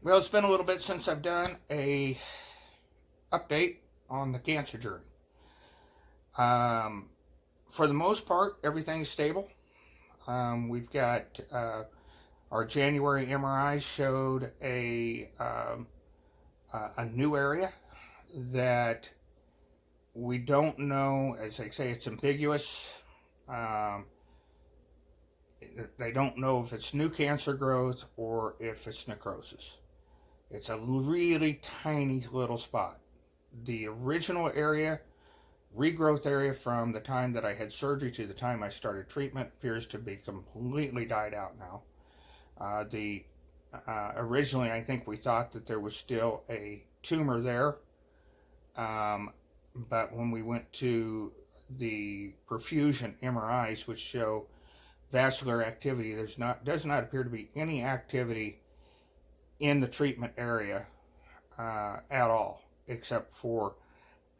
Well, it's been a little bit since I've done a update on the cancer journey. Um, for the most part, everything's stable. We've got our January MRI showed a new area that we don't know. As I say, it's ambiguous. Um, they don't know if it's new cancer growth or if it's necrosis. It's a really tiny little spot. The original area, regrowth area from the time that I had surgery to the time I started treatment, appears to be completely died out now. The Originally, I think we thought that there was still a tumor there, um, but when we went to the perfusion MRIs, which show vascular activity, does not appear to be any activity in the treatment area at all, except for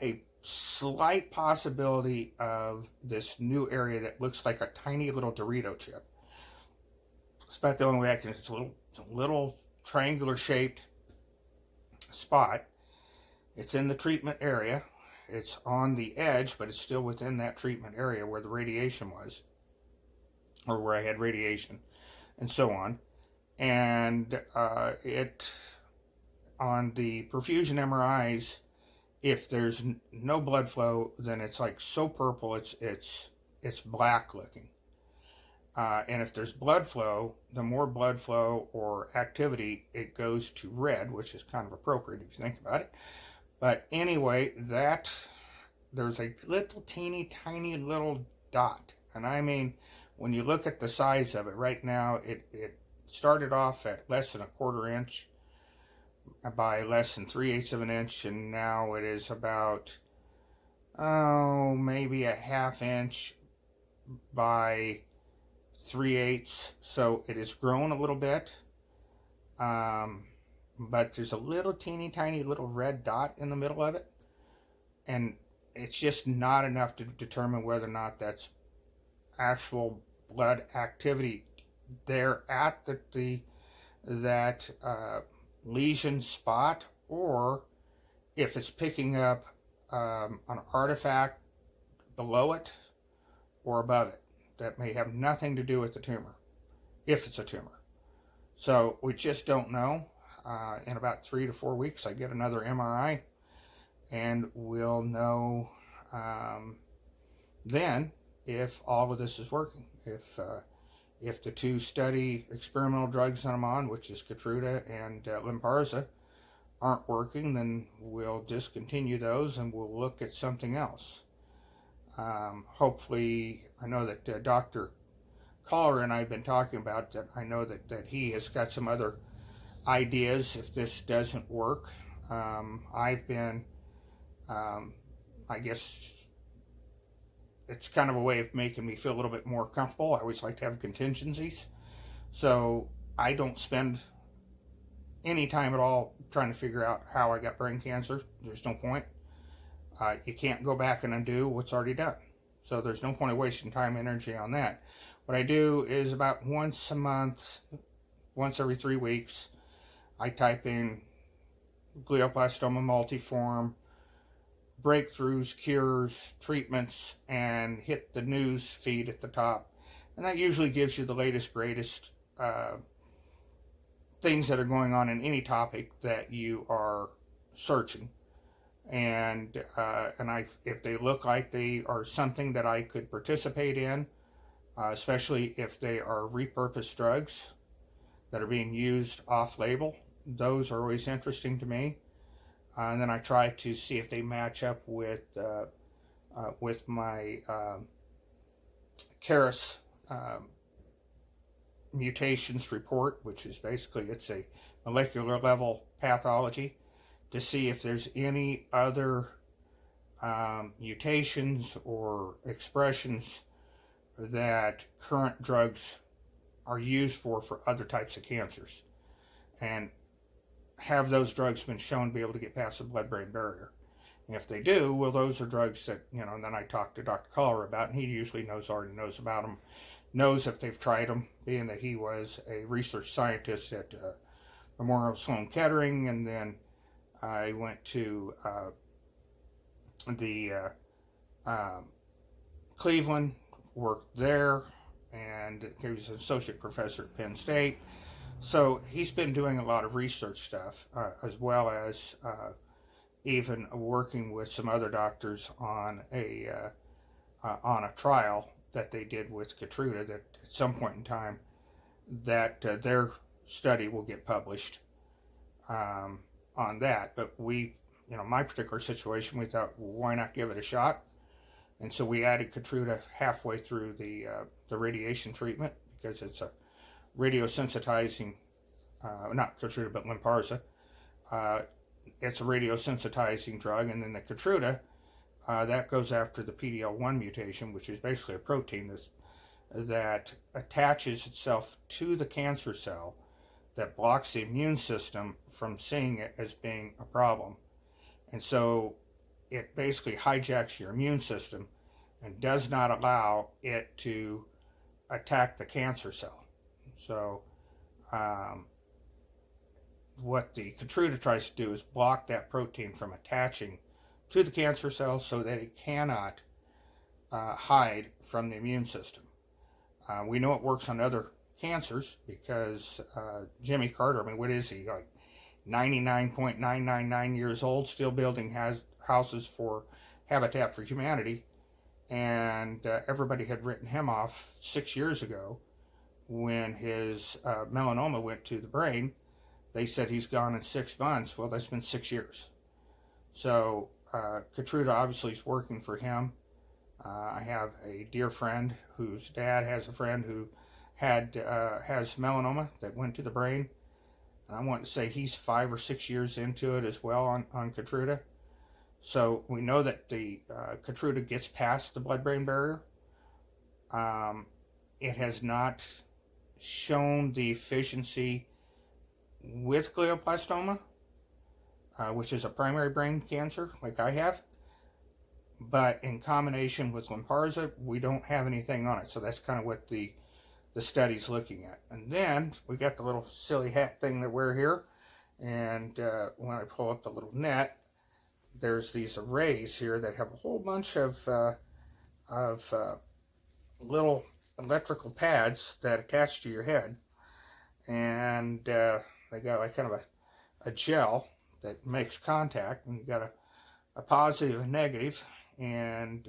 a slight possibility of this new area that looks like a tiny little Dorito chip. It's about the only way I can. It's a little triangular shaped spot. It's in the treatment area. It's on the edge, but it's still within that treatment area where the radiation was, or where I had radiation, and so on. And it on the perfusion MRIs, if there's no blood flow, then it's like so purple, it's black looking. And if there's blood flow, the more blood flow or activity, it goes to red, which is kind of appropriate if you think about it. But anyway, that there's a little teeny tiny little dot, and I mean, when you look at the size of it right now, it started off at less than a quarter inch by less than 3/8 of an inch, and now it is about maybe a half inch by 3/8. So it has grown a little bit, but there's a little teeny tiny little red dot in the middle of it, and it's just not enough to determine whether or not that's actual blood activity there at that lesion spot, or if it's picking up an artifact below it or above it that may have nothing to do with the tumor, if it's a tumor. So we just don't know. In about 3 to 4 weeks, I get another MRI, and we'll know then if all of this is working. If the two study experimental drugs that I'm on, which is Keytruda and Lynparza, aren't working, then we'll discontinue those and we'll look at something else. Hopefully, I know that Dr. Collar and I have been talking about that. I know that he has got some other ideas if this doesn't work. I've been, I guess, it's kind of a way of making me feel a little bit more comfortable. I always like to have contingencies. So I don't spend any time at all trying to figure out how I got brain cancer. There's no point. You can't go back and undo what's already done. So there's no point of wasting time and energy on that. What I do is about once a month, once every 3 weeks, I type in glioblastoma multiforme, breakthroughs, cures, treatments, and hit the news feed at the top. And that usually gives you the latest, greatest things that are going on in any topic that you are searching. And if they look like they are something that I could participate in, especially if they are repurposed drugs that are being used off-label, those are always interesting to me. And then I try to see if they match up with my Caris mutations report, which is basically, it's a molecular level pathology, to see if there's any other mutations or expressions that current drugs are used for other types of cancers, and have those drugs been shown to be able to get past the blood-brain barrier. And if they do, well, those are drugs that, and then I talk to Dr. Collar about, and he usually already knows about them, knows if they've tried them, being that he was a research scientist at Memorial Sloan Kettering, and then I went to the Cleveland, worked there, and he was an associate professor at Penn State. So he's been doing a lot of research stuff, as well as even working with some other doctors on a trial that they did with Keytruda. That at some point in time, that their study will get published on that. But we, my particular situation, we thought, well, why not give it a shot? And so we added Keytruda halfway through the radiation treatment, because it's a radiosensitizing, not Keytruda, but Lynparza. It's a radiosensitizing drug, and then the Keytruda, that goes after the PD-L1 mutation, which is basically a protein that attaches itself to the cancer cell, that blocks the immune system from seeing it as being a problem. And so it basically hijacks your immune system and does not allow it to attack the cancer cell. So what the Keytruda tries to do is block that protein from attaching to the cancer cell so that it cannot hide from the immune system. We know it works on other cancers because Jimmy Carter, what is he, like 99.999 years old, still building houses for Habitat for Humanity, and everybody had written him off 6 years ago when his melanoma went to the brain. They said he's gone in 6 months. Well, that's been 6 years. So Keytruda obviously is working for him. I have a dear friend whose dad has a friend who has melanoma that went to the brain. And I want to say he's 5 or 6 years into it as well on Keytruda. So we know that the Keytruda gets past the blood-brain barrier. It has not shown the efficiency with glioblastoma, which is a primary brain cancer like I have. But in combination with Lynparza, we don't have anything on it. So that's kind of what the study's looking at. And then we got the little silly hat thing that we're here. And when I pull up the little net, there's these arrays here that have a whole bunch of little electrical pads that attach to your head. And they got like kind of a gel that makes contact, and you got a positive and negative, and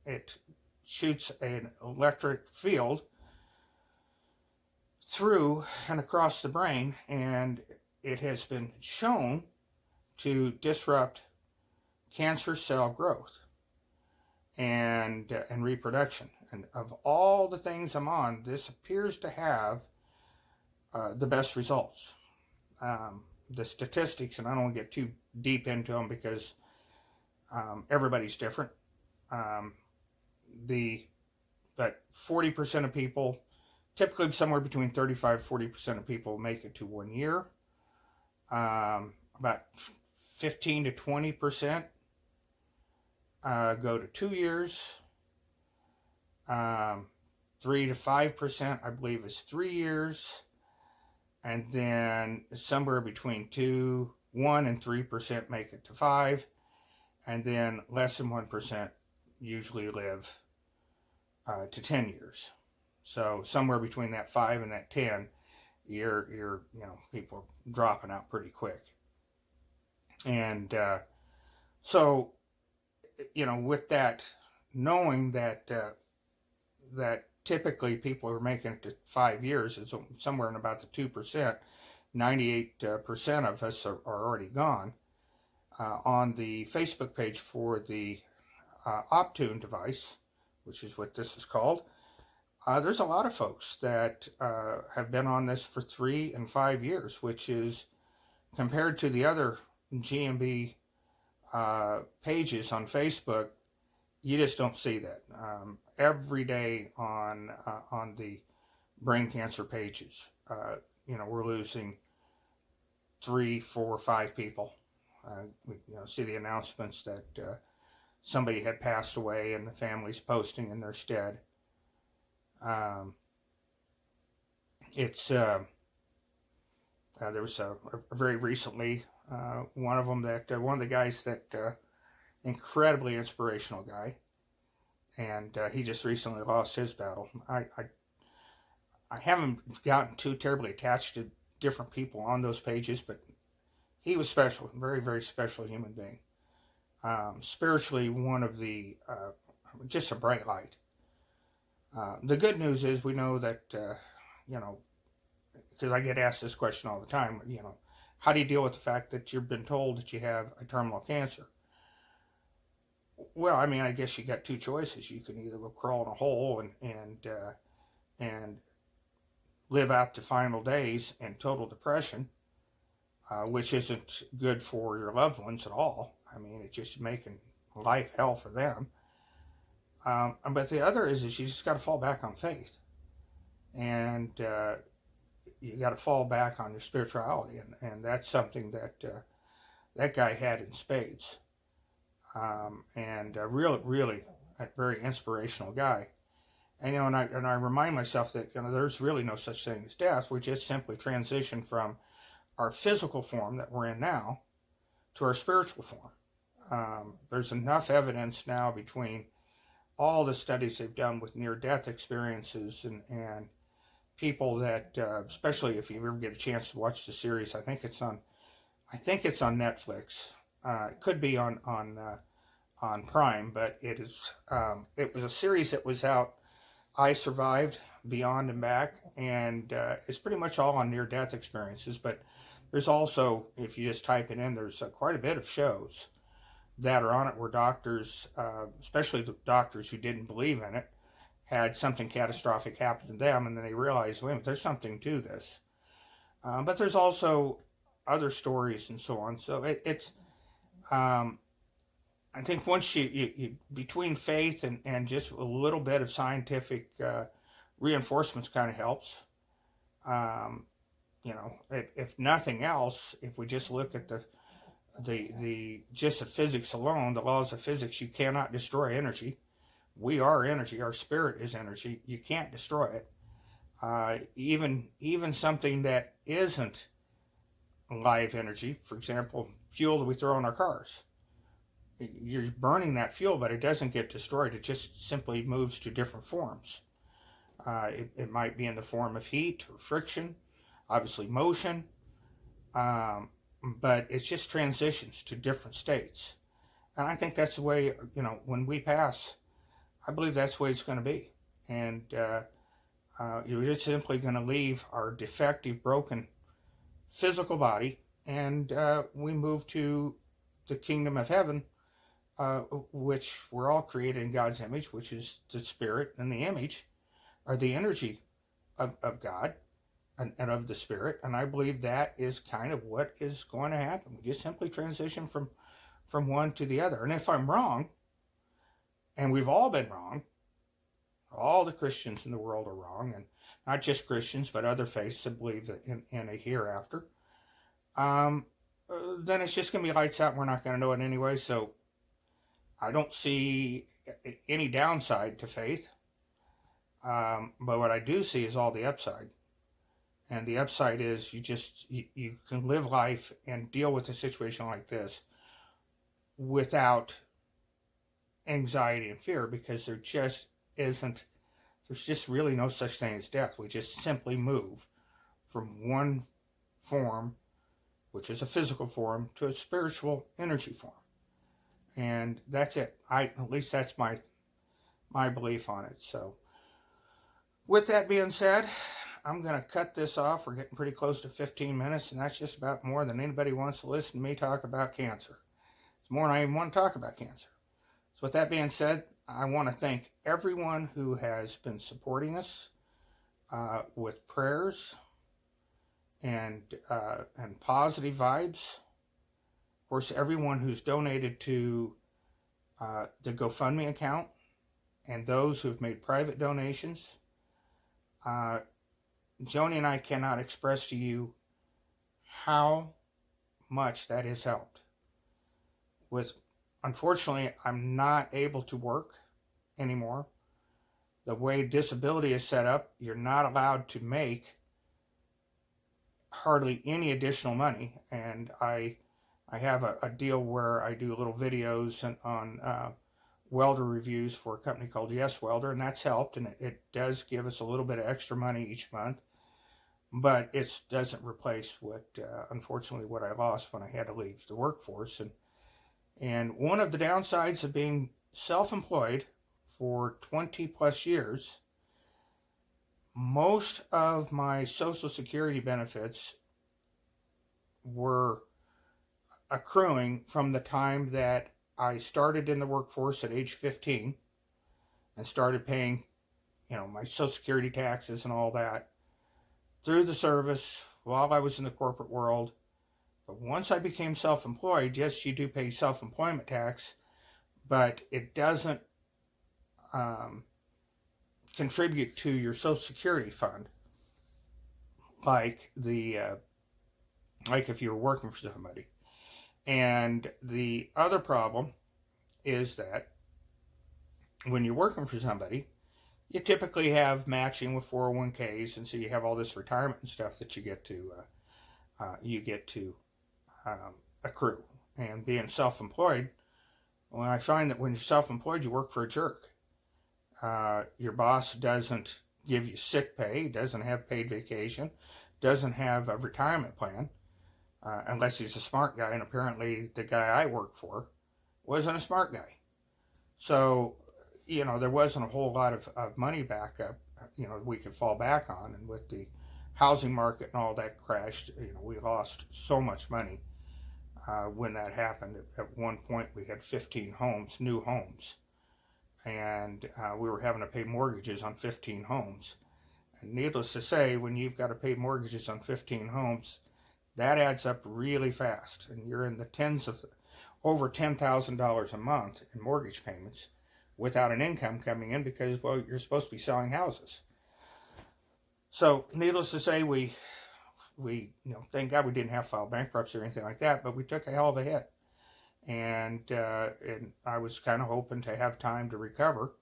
it shoots an electric field through and across the brain, and it has been shown to disrupt cancer cell growth and reproduction. And of all the things I'm on, this appears to have the best results. The statistics, and I don't want to get too deep into them because everybody's different. But 40% of people, typically somewhere between 35-40% of people make it to 1 year. About 15 to 20% go to 2 years. 3 to 5%, I believe, is 3 years. And then somewhere between 1 and 3% make it to 5. And then less than 1% usually live to 10 years. So somewhere between that 5 and that 10, you're people are dropping out pretty quick. And so, with that, knowing that that typically people are making it to 5 years, is somewhere in about the 2%. 98% of us are already gone. On the Facebook page for the Optune device, which is what this is called, there's a lot of folks that have been on this for 3 and 5 years, which is, compared to the other GMB pages on Facebook, you just don't see that. Every day on the brain cancer pages, we're losing 3, 4, 5 people. We see the announcements that somebody had passed away and the family's posting in their stead. It's There was very recently one of them that one of the guys that incredibly inspirational guy, and he just recently lost his battle. I haven't gotten too terribly attached to different people on those pages, but he was special, very, very special human being. Spiritually, one of the, just a bright light. The good news is we know that, because I get asked this question all the time, how do you deal with the fact that you've been told that you have a terminal cancer? Well, I mean, I guess you got two choices. You can either go crawl in a hole and live out the final days in total depression, which isn't good for your loved ones at all. I mean, it's just making life hell for them. But the other is you just got to fall back on faith, and you got to fall back on your spirituality, and that's something that that guy had in spades. And really a very inspirational guy. And and I remind myself that there's really no such thing as death. We just simply transition from our physical form that we're in now to our spiritual form. There's enough evidence now between all the studies they've done with near-death experiences and people that, especially if you ever get a chance to watch the series, I think it's on Netflix. It could be on Prime, but it was a series that was out. I Survived, Beyond and Back, and it's pretty much all on near-death experiences. But there's also, if you just type it in, there's quite a bit of shows that are on it where doctors, especially the doctors who didn't believe in it, had something catastrophic happen to them, and then they realized, wait a minute, there's something to this. But there's also other stories and so on. So it's I think once you between faith and just a little bit of scientific reinforcements kind of helps. If nothing else, if we just look at the just the physics alone, the laws of physics, you cannot destroy energy. We are energy. Our spirit is energy. You can't destroy it. Even something that isn't live energy, for example, fuel that we throw in our cars. You're burning that fuel, but it doesn't get destroyed. It just simply moves to different forms. It might be in the form of heat or friction, obviously motion, but it's just transitions to different states. And I think that's the way, when we pass, I believe that's the way it's going to be. And you're just simply going to leave our defective, broken physical body, and we move to the kingdom of heaven, which we're all created in God's image, which is the spirit and the image, or the energy of God and of the spirit. And I believe that is kind of what is going to happen. We just simply transition from one to the other. And if I'm wrong, and we've all been wrong, all the Christians in the world are wrong, and not just Christians, but other faiths that believe in a hereafter, then it's just going to be lights out, and we're not going to know it anyway. So I don't see any downside to faith, but what I do see is all the upside. And the upside is you can live life and deal with a situation like this without anxiety and fear, because there's just really no such thing as death. We just simply move from one form, which is a physical form, to a spiritual energy form. And that's it. At least that's my belief on it. So with that being said, I'm going to cut this off. We're getting pretty close to 15 minutes, and that's just about more than anybody wants to listen to me talk about cancer. It's more than I even want to talk about cancer. So with that being said, I want to thank everyone who has been supporting us with prayers and positive vibes. Of course, everyone who's donated to the GoFundMe account, and those who've made private donations. Joni and I cannot express to you how much that has helped. Unfortunately, I'm not able to work anymore. The way disability is set up, you're not allowed to make hardly any additional money, and I have a deal where I do little videos on welder reviews for a company called Yes Welder, and that's helped, and it does give us a little bit of extra money each month, but it doesn't replace what, unfortunately, what I lost when I had to leave the workforce. And one of the downsides of being self-employed for 20 plus years, most of my Social Security benefits were accruing from the time that I started in the workforce at age 15 and started paying, my Social Security taxes and all that through the service while I was in the corporate world. But once I became self-employed, yes, you do pay self-employment tax, but it doesn't contribute to your Social Security fund like like if you were working for somebody. And the other problem is that when you're working for somebody, you typically have matching with 401ks, and so you have all this retirement and stuff that you get to accrue. And being self-employed, well, I find that when you're self-employed, you work for a jerk. Your boss doesn't give you sick pay, doesn't have paid vacation, doesn't have a retirement plan, unless he's a smart guy, and apparently the guy I worked for wasn't a smart guy. So, there wasn't a whole lot of money backup, we could fall back on. And with the housing market and all that crashed, we lost so much money when that happened. At one point, we had 15 homes, new homes, and we were having to pay mortgages on 15 homes. And needless to say, when you've got to pay mortgages on 15 homes, that adds up really fast, and you're in the tens of over $10,000 a month in mortgage payments without an income coming in because, well, you're supposed to be selling houses. So, needless to say, we thank God we didn't have to file bankruptcy or anything like that, but we took a hell of a hit. And I was kind of hoping to have time to recover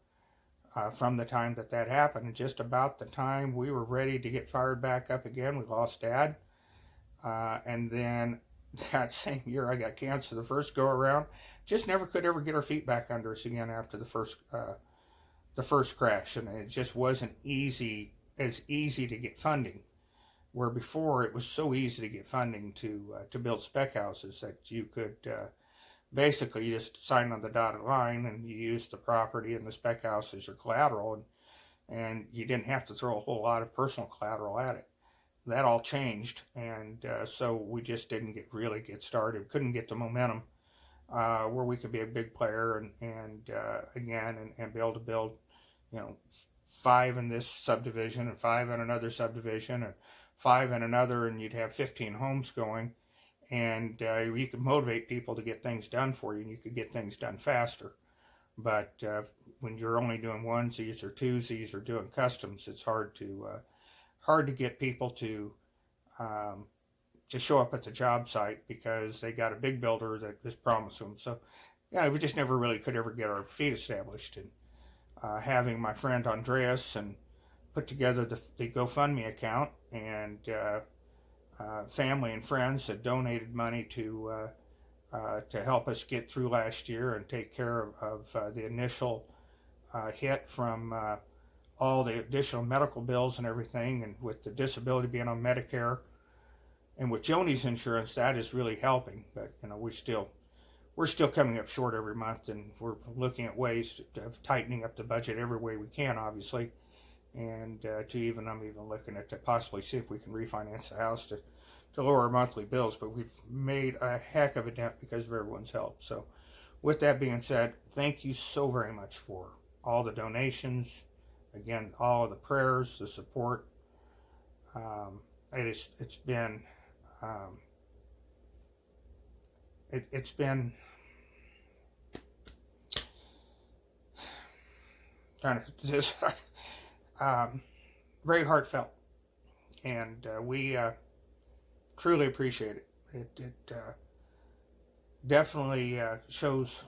from the time that happened. And just about the time we were ready to get fired back up again, we lost Dad. And then that same year I got cancer the first go around. Just never could ever get our feet back under us again after the first crash. And it just wasn't as easy to get funding. Where before it was so easy to get funding to build spec houses that you could basically you just sign on the dotted line and you use the property and the spec house as your collateral, and you didn't have to throw a whole lot of personal collateral at it. That all changed, and so we just didn't really get started. Couldn't get the momentum where we could be a big player and be able to build, 5 in this subdivision and 5 in another subdivision and 5 in another, and you'd have 15 homes going, and you could motivate people to get things done for you, and you could get things done faster. But when you're only doing onesies or twosies or doing customs, it's hard to get people to show up at the job site because they got a big builder that just promised them. So, we just never really could ever get our feet established. And having my friend Andreas and put together the GoFundMe account, and family and friends had donated money to help us get through last year and take care of the initial hit from all the additional medical bills and everything, and with the disability being on Medicare, and with Joni's insurance, that is really helping. But we're still coming up short every month, and we're looking at ways of tightening up the budget every way we can, obviously. And I'm even looking at possibly see if we can refinance the house to lower our monthly bills. But we've made a heck of a dent because of everyone's help. So, with that being said, thank you so very much for all the donations. Again, all of the prayers, the support. It's been kind of just very heartfelt, and we truly appreciate it. It definitely shows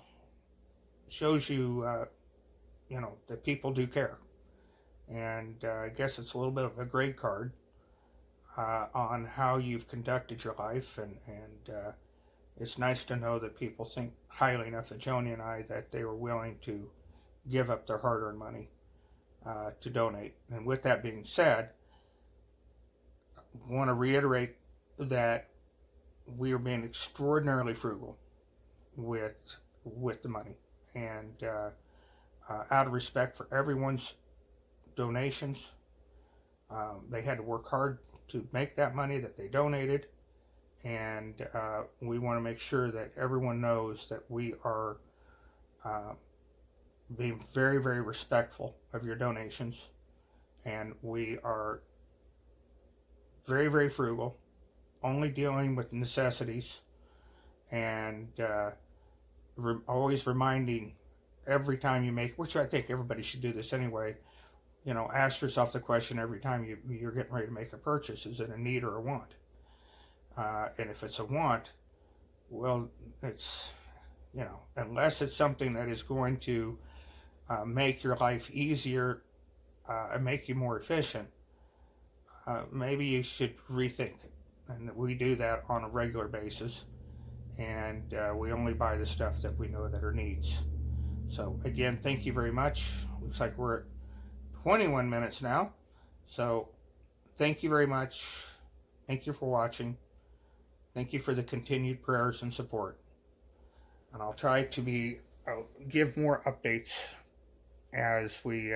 you that people do care, and I guess it's a little bit of a grade card on how you've conducted your life, and it's nice to know that people think highly enough of Joni and I that they were willing to give up their hard-earned money to donate. And with that being said, I want to reiterate that we are being extraordinarily frugal with the money, and out of respect for everyone's donations, they had to work hard to make that money that they donated, and we want to make sure that everyone knows that we are being very, very respectful of your donations, and we are very, very frugal, only dealing with necessities, and always reminding every time you make, which I think everybody should do this anyway, ask yourself the question every time you're getting ready to make a purchase: is it a need or a want? And if it's a want, well, it's, unless it's something that is going to make your life easier and make you more efficient, maybe you should rethink it. And we do that on a regular basis, and we only buy the stuff that we know that are needs. So again, thank you very much. Looks like we're at 21 minutes now. So thank you very much. Thank you for watching. Thank you for the continued prayers and support. And I'll try to give more updates as we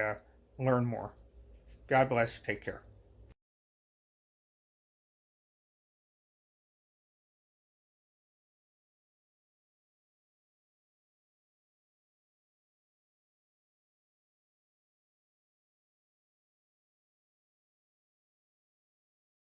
learn more. God bless. Take care.